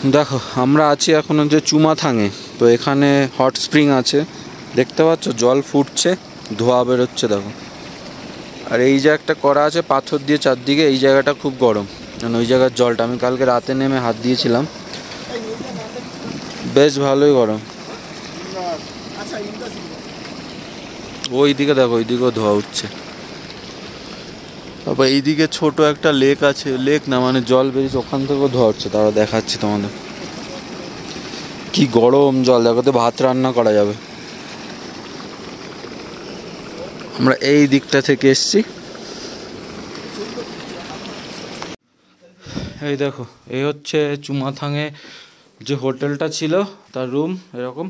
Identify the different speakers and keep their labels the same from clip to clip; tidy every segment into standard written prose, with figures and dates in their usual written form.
Speaker 1: দেখো আমরা আছি এখন যে চুমাথাঙে। তো এখানে হট স্প্রিং আছে, দেখতে পাচ্ছ জল ফুটছে, ধোয়া বেরোচ্ছে দেখো। আর এই যে একটা করা আছে পাথর দিয়ে চারদিকে, এই জায়গাটা খুব গরম, কারণ ওই জায়গার জলটা আমি কালকে রাতে নেমে হাত দিয়েছিলাম, বেশ ভালোই গরম। ওই দিকে দেখো, ওই দিকেও ধোয়া উঠছে। তারপর এইদিকে ছোট একটা লেক আছে, লেক না মানে জল বেরিয়েছে, ওখান থেকেও ধোয়া উঠছে, তারা দেখাচ্ছি তোমাদের। কি গরম জল, দেখো তো ভাত রান্না করা যাবে। আমরা এই দিকটা থেকে এসছি। এই দেখো, এই হচ্ছে চুমাথাঙে যে হোটেলটা ছিল তার রুম, এরকম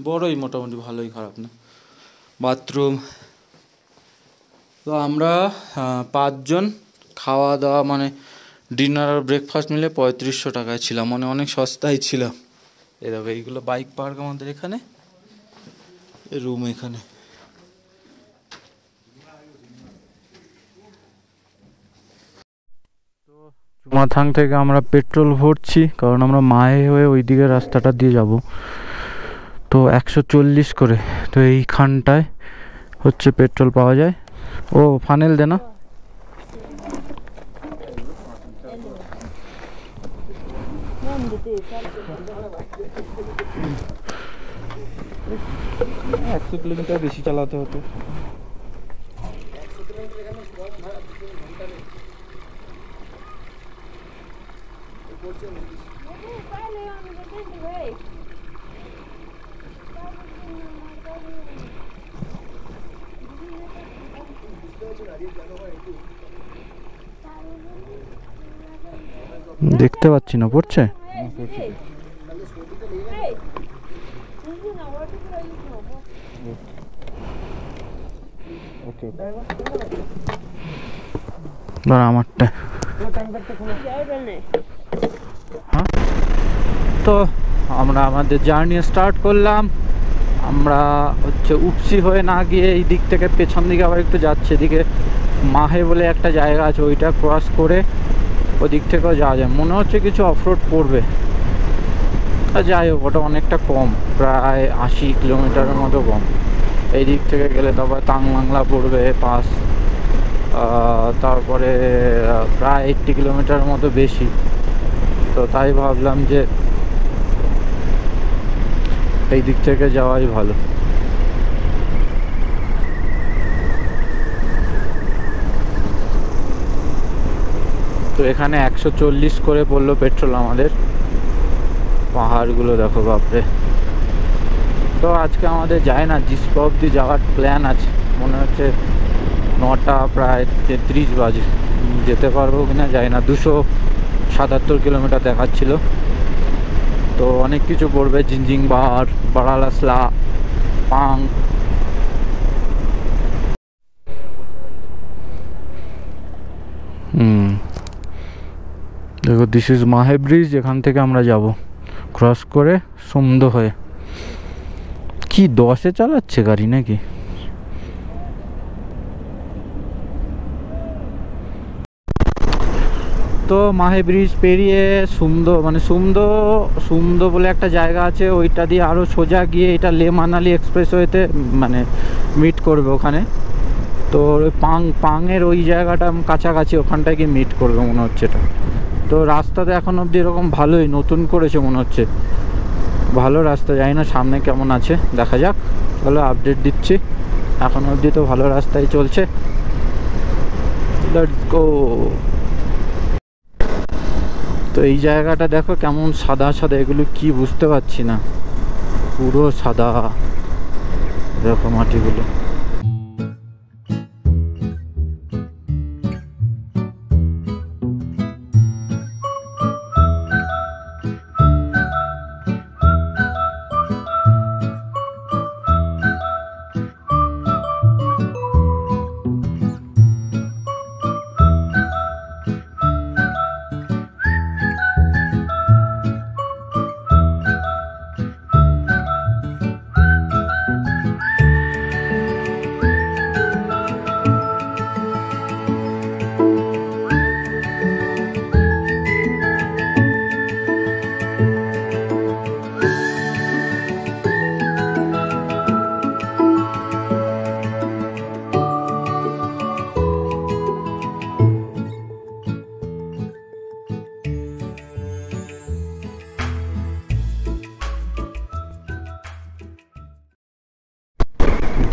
Speaker 1: বড়ই, মোটামুটি ভালোই, খারাপ না, বাথরুম। তো আমরা 5 জন, খাওয়া দাওয়া মানে ডিনার আর ব্রেকফাস্ট মিলে 3500 টাকায় ছিলাম, মানে অনেক সস্তায় ছিল। এই দেখো এইগুলো বাইক পার্ক আমাদের এখানে, রুম এখানে। তো চুমাথাং থেকে আমরা পেট্রোল ভরছি, কারণ আমরা মায়ে হয়ে ওই দিকের রাস্তাটা দিয়ে যাব। তো 140 করে, তো এইখানটায় হচ্ছে পেট্রোল পাওয়া যায়। ও ফানেল দে না, একশো কিলোমিটার বেশি চালাতে হতো। দেখতে পাচ্ছি না, পড়ছে। আমারটা হ্যাঁ। তো আমরা আমাদের জার্নি স্টার্ট করলাম। আমরা হচ্ছে উপসি হয়ে না গিয়ে এই দিক থেকে পেছন দিকে আবার একটু যাচ্ছে, এদিকে মাহে বলে একটা জায়গা আছে, ওইটা ক্রস করে ওদিক থেকেও যাওয়া যায়। মনে হচ্ছে কিছু অফরোড পড়বে, যাই হোক ওটা অনেকটা কম, প্রায় 80 কিলোমিটারের মতো কম। এই দিক থেকে গেলে তারপরে তাংবাংলা পড়বে পাস, তারপরে প্রায় 80 কিলোমিটারের মতো বেশি। তো তাই ভাবলাম যে এই দিক থেকে যাওয়াই ভালো। তো এখানে 140 করে পড়লো পেট্রোল আমাদের। পাহাড়গুলো দেখো বাপরে। তো আজকে আমাদের যায় না, জিসপা অব্দি যাওয়ার প্ল্যান আছে, মনে হচ্ছে 9টা প্রায় 33 বাজে। যেতে পারবো কিনা যায় না, 277 কিলোমিটার দেখাচ্ছিল। তো অনেক কিছু পড়বে, জিনজিং বাহার, বারালাসলা, পাং। দেখো দিস ইজ মাহে ব্রিজ, এখান থেকে আমরা যাব ক্রস করে সমুদ্র হয়ে। কি 10-এ চালাচ্ছে গাড়ি নাকি? তো মাহে ব্রিজ পেরিয়ে সুমদো বলে একটা জায়গা আছে, ওইটা দিয়ে আরও সোজা গিয়ে এটা লে মানালি এক্সপ্রেসওয়েতে মানে মিট করবে ওখানে। তো পাংয়ের ওই জায়গাটা কাছাকাছি, ওখানটায় গিয়ে মিট করবে মনে হচ্ছে এটা। তো রাস্তাতে এখন অবধি এরকম ভালোই, নতুন করেছে মনে হচ্ছে, ভালো রাস্তা। জানি না সামনে কেমন আছে, দেখা যাক, চলো আপডেট দিচ্ছি। এখন অবধি তো ভালো রাস্তায় চলছে, লেটস গো। তো এই জায়গাটা দেখো কেমন সাদা সাদা, এগুলো কি বুঝতে পারছি না, পুরো সাদা দেখো মাটিগুলো।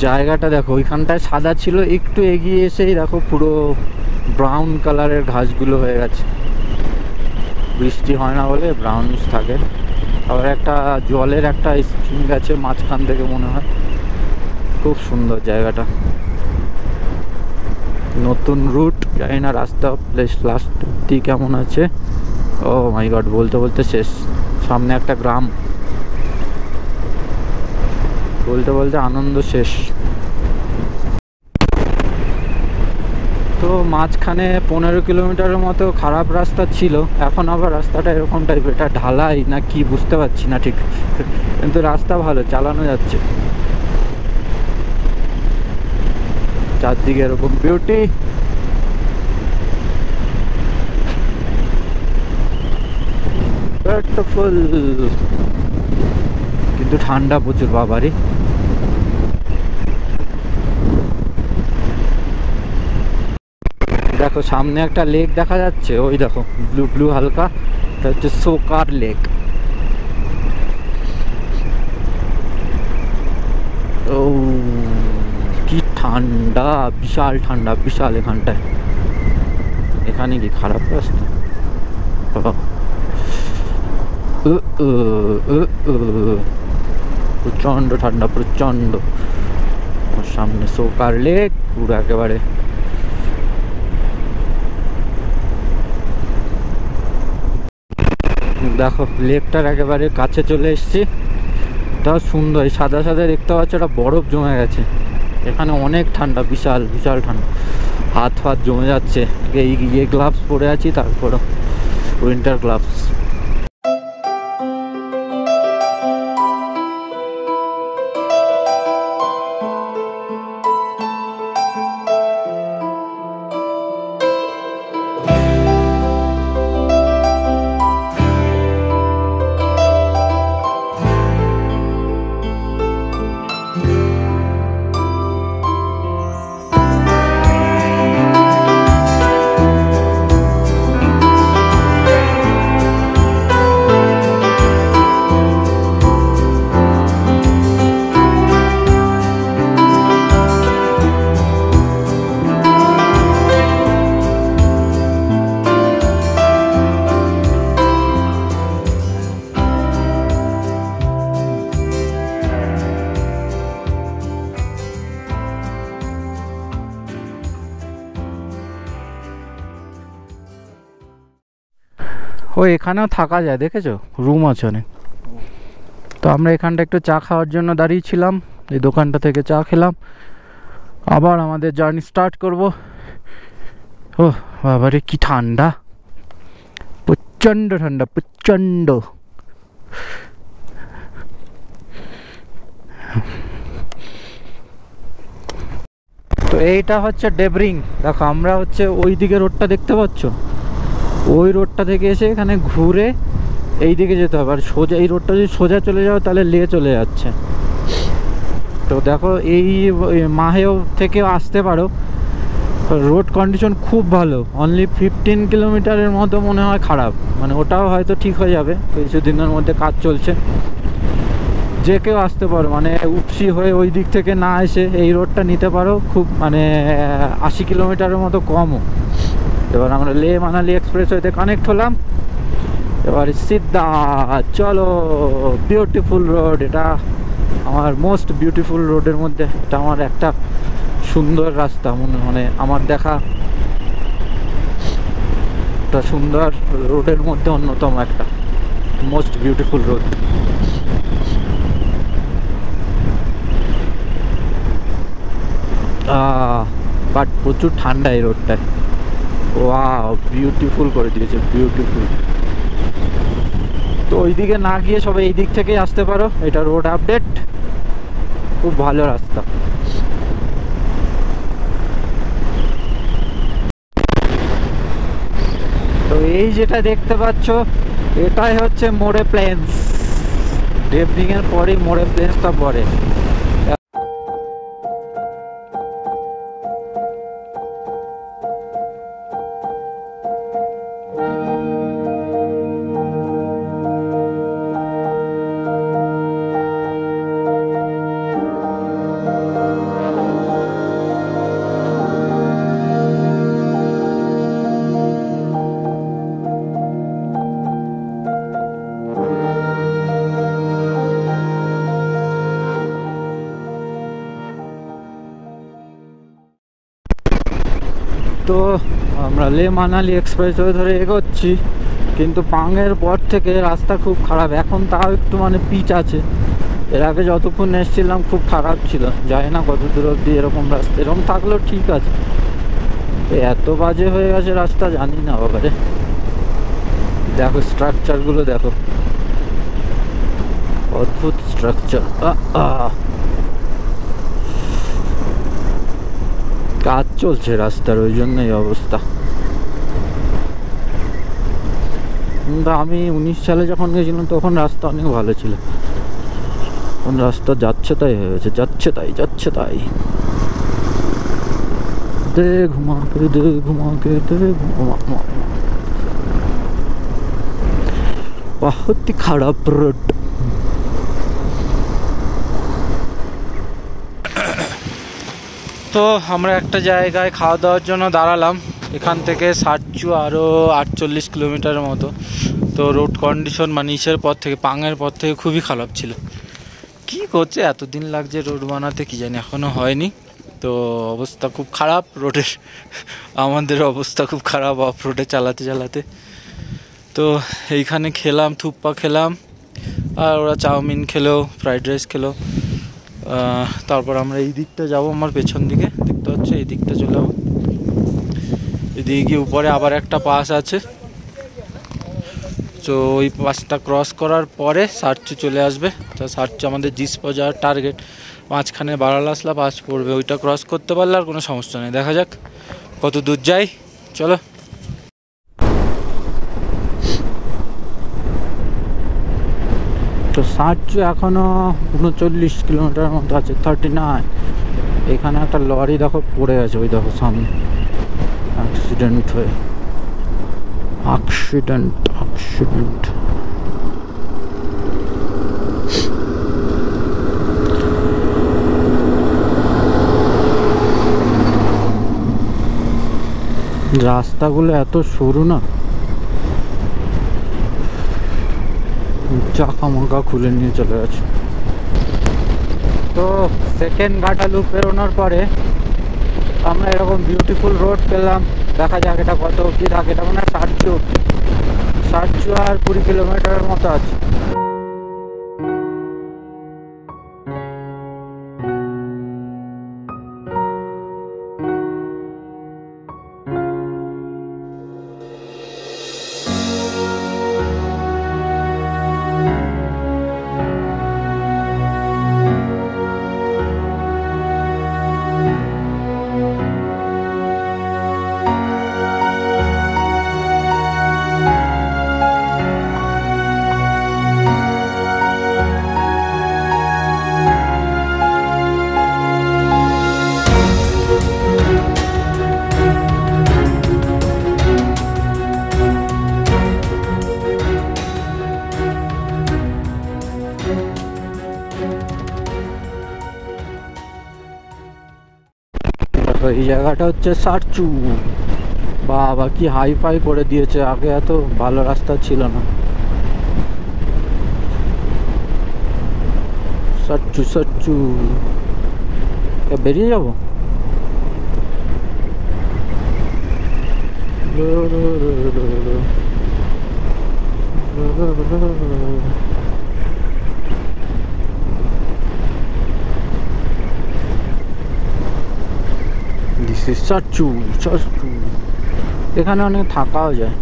Speaker 1: জায়গাটা দেখো, ওইখানটায় সাদা ছিল, একটু এগিয়ে এসেই দেখো পুরো ব্রাউন কালারের ঘাসগুলো হয়ে গেছে। বৃষ্টি হয় না বলে ব্রাউনিশ থাকে। আবার একটা জলের একটা স্ট্রিম গেছে মাঝখান থেকে মনে হয়। খুব সুন্দর জায়গাটা। নতুন রুট, জানি না রাস্তা প্লেস লাস্টটি কেমন আছে। ও মাই গড, বলতে বলতে শেষ। সামনে একটা গ্রাম, বলতে বলতে আনন্দ শেষ। তো মাঝখানে 15 কিলোমিটারের মতো খারাপ রাস্তা ছিল, এখন আবার রাস্তাটা এরকম টাইপের, এটা ঢালাই না কি বুঝতে পারছি না ঠিক, কিন্তু রাস্তা ভালো, চালানো যাচ্ছে। চারদিকে এরকম বিউটি। বিউটিফুল, কিন্তু ঠান্ডা প্রচুর বাবারই। দেখো সামনে একটা লেক দেখা যাচ্ছে, ওই দেখো ব্লু ব্লু হালকা, এটা হচ্ছে সোকার লেক। ও কি ঠান্ডা, বিশাল ঠান্ডা, বিশাল। এখানটায়, এখানে কি খারাপ রাস্তা? প্রচন্ড ঠান্ডা, প্রচন্ড। সামনে সোকার লেক পুরো একেবারে। দেখো লেকটার একেবারে কাছে চলে এসেছি। তাও সুন্দর, সাদা সাদা দেখতে পাচ্ছ, ওটা বরফ জমে গেছে। এখানে অনেক ঠান্ডা, বিশাল বিশাল ঠান্ডা, হাত ফাত জমে যাচ্ছে। এই গ্লাভস পরে আছি, তারপর উইন্টার গ্লাভস। ও এখানেও থাকা যায়, দেখেছো রুম আছে অনেক। তো আমরা এখানটা একটু চা খাওয়ার জন্য দাঁড়িয়েছিলাম, এই দোকানটা থেকে চা খেলাম, আবার আমাদের জার্নি স্টার্ট করব। ও বাবারে কি ঠান্ডা, প্রচণ্ড ঠান্ডা, প্রচণ্ড। তো এইটা হচ্ছে ডেব্রিং। দেখো আমরা হচ্ছে ওই দিকে রোডটা দেখতে পাচ্ছ, ওই রোডটা থেকে এসে এখানে ঘুরে এই দিকে যেতে হবে। আর সোজা এই রোডটা যদি সোজা চলে যাও তাহলে লে চলে যাচ্ছে। তো দেখো এই মাহেও থেকেও আসতে পারো, রোড কন্ডিশন খুব ভালো। অনলি 15 কিলোমিটারের মতো মনে হয় খারাপ, মানে ওটাও হয়তো ঠিক হয়ে যাবে, কিছুদিনের মধ্যে কাজ চলছে। যে কেউ আসতে পারো, মানে উপসি হয়ে ওই দিক থেকে না এসে এই রোডটা নিতে পারো, খুব মানে 80 কিলোমিটারের মতো কমও। এবার আমরা লে মানালি এক্সপ্রেস ওয়েতে কানেক্ট হলাম, এবার সিদ্ধা চলো। বিউটিফুল রোড, এটা আমার মোস্ট বিউটিফুল রোডের মধ্যে, এটা আমার একটা সুন্দর রাস্তা, মানে আমার দেখা একটা সুন্দর রোডের মধ্যে অন্যতম একটা মোস্ট বিউটিফুল রোড। বাট প্রচুর ঠান্ডা এই রোডটায়। ওয়াও, বিউটিফুল করে দিয়েছে, বিউটিফুল। তো ওইদিকে না গিয়ে সবাই এই দিক থেকেই আসতে পারো, এটা রোড আপডেট, খুব ভালো রাস্তা। তো এই যেটা দেখতে পাচ্ছ, এটাই হচ্ছে মোরে প্লেন্স। ডেব্রিং এর পরেই মোরে প্লেন্সটা পড়ে। আমরা লে মানালি এক্সপ্রেসওয়ে ধরে এগোচ্ছি, কিন্তু পাংয়ের পর থেকে রাস্তা খুব খারাপ। এখন তাও একটু মানে পিচ আছে, এর আগে যতক্ষণ এসেছিলাম খুব খারাপ ছিল। জানি না কত দূর অব্দি এরকম রাস্তা, এরকম থাকলেও ঠিক আছে, এত বাজে হয়ে গেছে রাস্তা জানি না বাবারে। দেখো স্ট্রাকচারগুলো দেখো, অদ্ভুত স্ট্রাকচার। কাজ চলছে রাস্তার, ওই জন্যই অবস্থা। কিন্তু আমি 19 সালে যখন গেছিলাম তখন রাস্তা অনেক ভালো ছিল, এখন রাস্তা যাচ্ছে তাই হয়ে গেছে, যাচ্ছে তাই। দে ঘুমাকে দে ঘুমাকে দে ঘুমা, बहुत ही খারাপ রোড। তো আমরা একটা জায়গায় খাওয়া দাওয়ার জন্য দাঁড়ালাম, এখান থেকে সার্চু আরও 48 কিলোমিটারের মতো। তো রোড কন্ডিশন মানে ইসের পর থেকে, পাংয়ের পর থেকে খুবই খারাপ ছিল। কি করছে এতদিন লাগছে রোড বানাতে কি জানি, এখনও হয়নি। তো অবস্থা খুব খারাপ রোডের, আমাদের অবস্থা খুব খারাপ অফ রোডে চালাতে। তো এইখানে খেলাম, থুপ্পা খেলাম, আর ওরা চাউমিন খেলো, ফ্রাইড রাইস খেলো। তারপর আমরা এই দিকটা যাবো, আমার পেছন দিকে দেখতে হচ্ছে, এই দিকটা চলে যাবো। এদিকে গিয়ে উপরে আবার একটা পাস আছে, তো ওই পাসটা ক্রস করার পরে সার্চু চলে আসবে। তো সার্চু আমাদের জিসপো যাওয়ার টার্গেট, মাঝখানে বারালাসলা পাস পড়বে, ওইটা ক্রস করতে পারলে আর কোনো সমস্যা নেই। দেখা যাক কত দূর যাই, চলো। তো সার্চু এখনো 39 কিলোমিটার মতো আছে, 39। এখানে একটা লরি দেখো পড়ে গেছে, ওই দেখো সামনে, অ্যাক্সিডেন্ট হয়ে, অ্যাক্সিডেন্ট। রাস্তাগুলো এত সরু না, চাকা মাকা খুলে নিয়ে চলে গেছে। তো সেকেন্ড ঘাটা লুপ বেরোনোর পরে আমরা এরকম বিউটিফুল রোড পেলাম। দেখা যাক এটা কত অব্দি থাকে, এটা মানে 60 আর 20 কিলোমিটারের মতো আছে। এই জায়গাটা হচ্ছে সার্চু। বাবা কি হাই ফাই করে দিয়েছে, আগে এত ভালো রাস্তা ছিল না। সার্চু বেরিয়ে যাবো। সার্চু এখানে অনেক থাকাও যায়।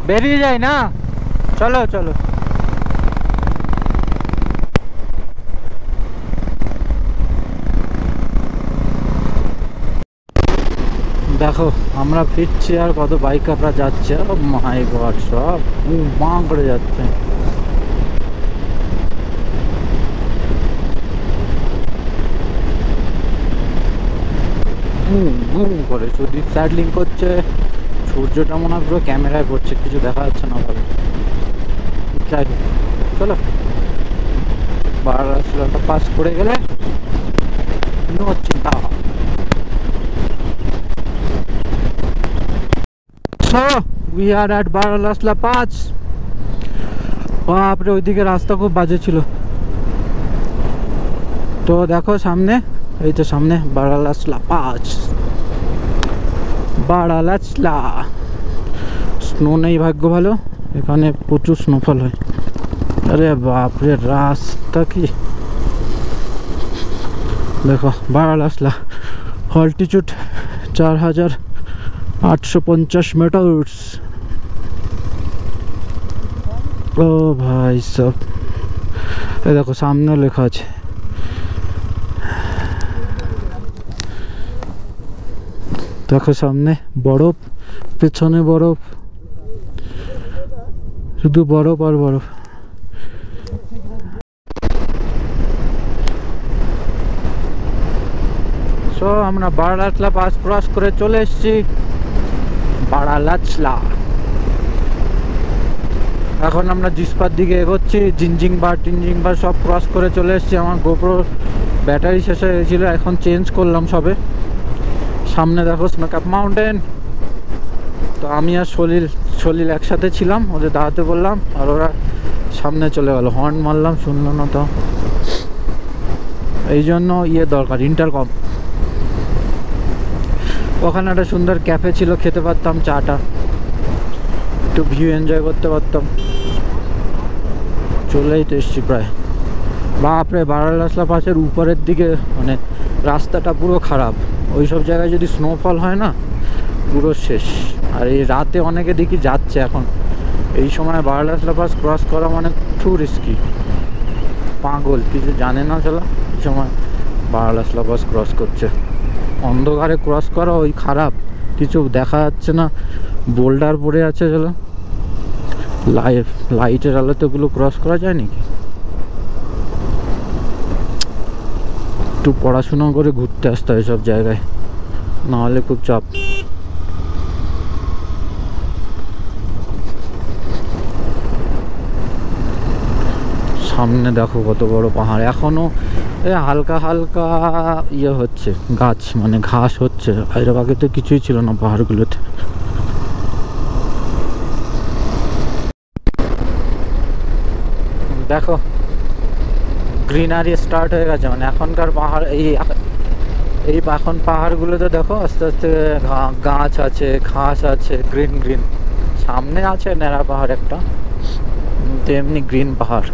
Speaker 1: বেরিয়ে যায় না, চলো দেখো আমরা ফিরছি আর কত বাইকাররা যাচ্ছে, মাই গড সব মা করে যাচ্ছে। করে সুদীপ স্যাডলিং করছে, সূর্যটা মনে হয় পুরো ক্যামেরায় পড়ছে, কিছু দেখা যাচ্ছে না ভালো। যাই হোক চলো, বারালাসলাটা পাস করে গেলে নো চিন্তা। So we are at Baralacha La pass. বাপরে ওইদিকে রাস্তা খুব বাজে ছিল। তো দেখো সামনে এই তো সামনে বারালাসলা পাস, বারালাসলা। স্নো নেই, ভাগ্য ভালো, এখানে প্রচুর স্নোফল হয়। আরে বাপরে, রাস্তা কি দেখো। বারালাসলা অল্টিটিউড 4850 মিটার। ও ভাই সব, এই দেখো সামনে লেখা আছে। দেখো সামনে বরফ, পেছনে বরফ, শুধু বরফ আর বরফ। সো আমরা বারালাসলা পাস ক্রস করে চলে এসেছি। বারালাসলা, এখন আমরা জিসপার দিকে এগোচ্ছি। টিনজিংবার সব ক্রস করে চলে এসেছি। আমার গোপ্রো ব্যাটারি শেষ হয়ে গেছিল, এখন চেঞ্জ করলাম সবে। সামনে দেখো স্নোক্যাপ মাউন্টেন। তো আমি আর সলিল একসাথে ছিলাম, ওদের দাঁড়াতে বললাম আর ওরা সামনে চলে গেল। হর্ন মারলাম, শুনলো না, তো এই জন্য দরকার, ইন্টারকম। ওখানে একটা সুন্দর ক্যাফে ছিল, খেতে পারতাম চাটা, একটু ভিউ এনজয় করতে পারতাম। চলেই তো এসছি প্রায়। বাপরে, বারালাসলা পাসের উপরের দিকে মানে রাস্তাটা পুরো খারাপ। ওই সব জায়গায় যদি স্নোফল হয় না, পুরো শেষ। আর এই রাতে অনেকে দেখি যাচ্ছে এখন। এই সময় বারালাসলা পাস ক্রস করা মানে খুব রিস্কি। পাগল, কিছু জানে না চলা, এই সময় বারালাসলা পাস ক্রস করছে। অন্ধকারে ক্রস করা ওই খারাপ, কিছু দেখা যাচ্ছে না, বোল্ডার পড়ে আছে। চলো, লাইটের আলোতে ওগুলো ক্রস করা যায় নাকি? একটু পড়াশোনা করে ঘুরতে আসতে হয় সব জায়গায়, নাহলে খুব চাপ। সামনে দেখো কত বড় পাহাড়। এখনো হালকা হালকা হচ্ছে, গাছ মানে ঘাস হচ্ছে। এর আগে তো কিছুই ছিল না পাহাড়গুলোতে। দেখো গ্রিনারি স্টার্ট হয়ে গেছে, মানে এখনকার পাহাড় এখন পাহাড়গুলোতে দেখো আস্তে আস্তে গাছ আছে, ঘাস আছে, গ্রিন গ্রিন। সামনে আছে ন্যাড়া পাহাড় একটা, তেমনি গ্রিন পাহাড়।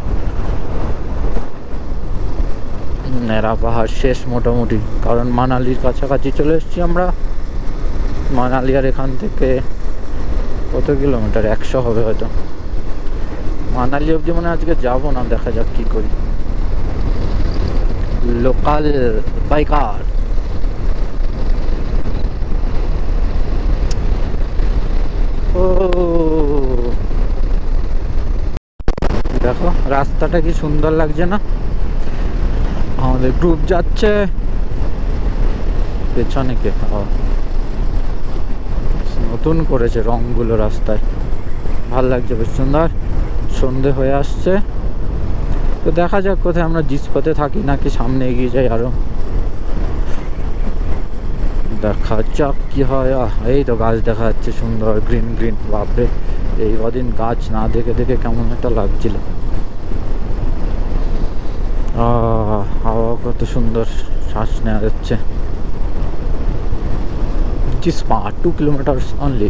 Speaker 1: ন্যাড়া পাহাড় শেষ মোটামুটি, কারণ মানালির কাছাকাছি চলে এসেছি আমরা। মানালি আর এখান থেকে কত কিলোমিটার? 100 হবে হয়তো। মানালি অবধি মানে আজকে যাবো না, দেখা যাক কি করি। Local biker. ও দেখো রাস্তাটা কি সুন্দর লাগছে না? আমাদের গ্রুপ যাচ্ছে, পেছনে কে? নতুন করেছে রংগুলো রাস্তায়, ভাল লাগছে, বেশ সুন্দর। সন্ধে হয়ে আসছে, তো দেখা যাক কোথায় আমরা জিসপাতে থাকি নাকি সামনে এগিয়ে যাই আরো। দেখা যাক কি হয়। এই তো গাছ দেখা যাচ্ছে সুন্দর, গ্রিন গ্রিন। বাপরে, এই কদিন গাছ না দেখে দেখে কেমন একটা লাগছিল। হাওয়া কত সুন্দর, শ্বাস নেওয়া যাচ্ছে। Jispa 2 kilometre only.